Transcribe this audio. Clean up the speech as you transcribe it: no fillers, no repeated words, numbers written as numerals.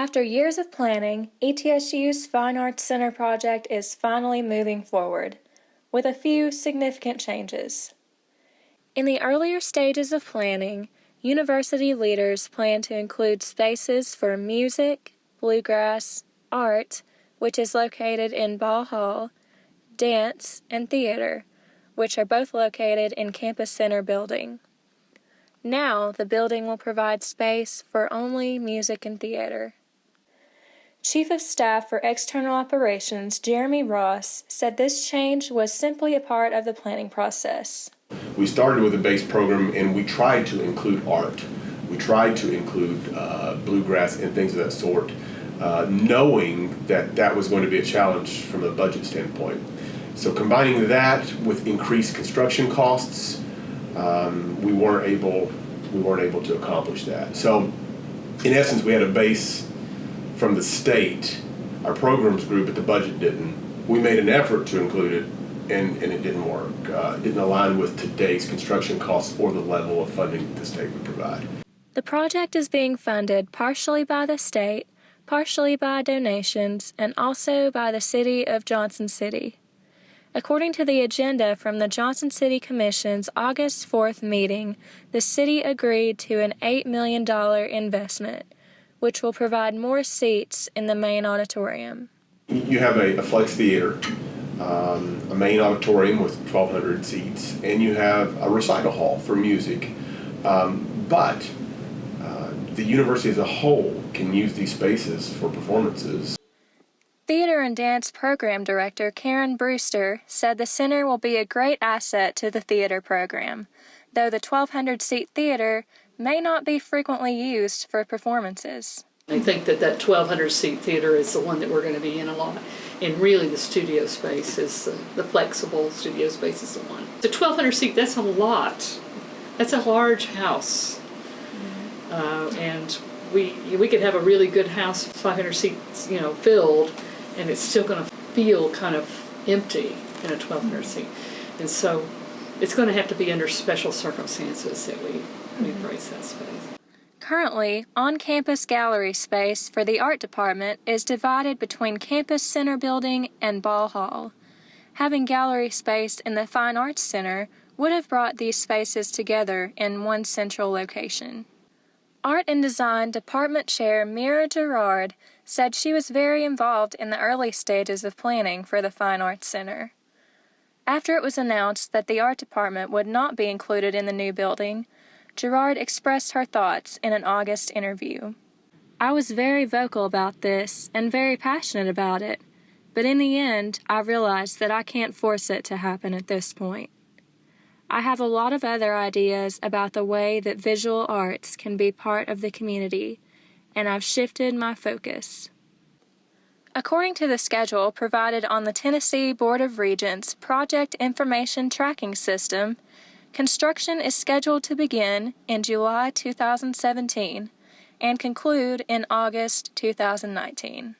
After years of planning, ETSU's Fine Arts Center project is finally moving forward, with a few significant changes. In the earlier stages of planning, university leaders plan to include spaces for music, bluegrass, art, which is located in Ball Hall, dance, and theater, which are both located in Campus Center building. Now, the building will provide space for only music and theater. Chief of Staff for External Operations, Jeremy Ross, said this change was simply a part of the planning process. We started with a base program and we tried to include art. We tried to include bluegrass and things of that sort, knowing that that was going to be a challenge from a budget standpoint. So combining that with increased construction costs, we weren't able to accomplish that. So in essence, we had a base from the state, our programs group, but the budget didn't. We made an effort to include it, and it didn't work. It didn't align with today's construction costs or the level of funding the state would provide. The project is being funded partially by the state, partially by donations, and also by the City of Johnson City. According to the agenda from the Johnson City Commission's August 4th meeting, the city agreed to an $8 million investment, which will provide more seats in the main auditorium. You have a flex theater, a main auditorium with 1,200 seats, and you have a recital hall for music. But the university as a whole can use these spaces for performances. Theater and Dance Program Director Karen Brewster said the center will be a great asset to the theater program, though the 1,200-seat theater may not be frequently used for performances. I think that 1,200-seat theater is the one that we're going to be in a lot, and really the studio space is the flexible studio space is the one. The 1,200-seat, that's a lot. That's a large house, and we could have a really good house, 500 seats, filled, and it's still going to feel kind of empty in a 1,200 seat. And so it's going to have to be under special circumstances that we embrace that space. Currently, on-campus gallery space for the art department is divided between Campus Center building and Ball Hall. Having gallery space in the Fine Arts Center would have brought these spaces together in one central location. Art and Design Department Chair Mira Gerard said she was very involved in the early stages of planning for the Fine Arts Center. After it was announced that the art department would not be included in the new building, Gerard expressed her thoughts in an August interview. "I was very vocal about this and very passionate about it, but in the end, I realized that I can't force it to happen at this point. I have a lot of other ideas about the way that visual arts can be part of the community, and I've shifted my focus." According to the schedule provided on the Tennessee Board of Regents Project Information Tracking System, construction is scheduled to begin in July 2017 and conclude in August 2019.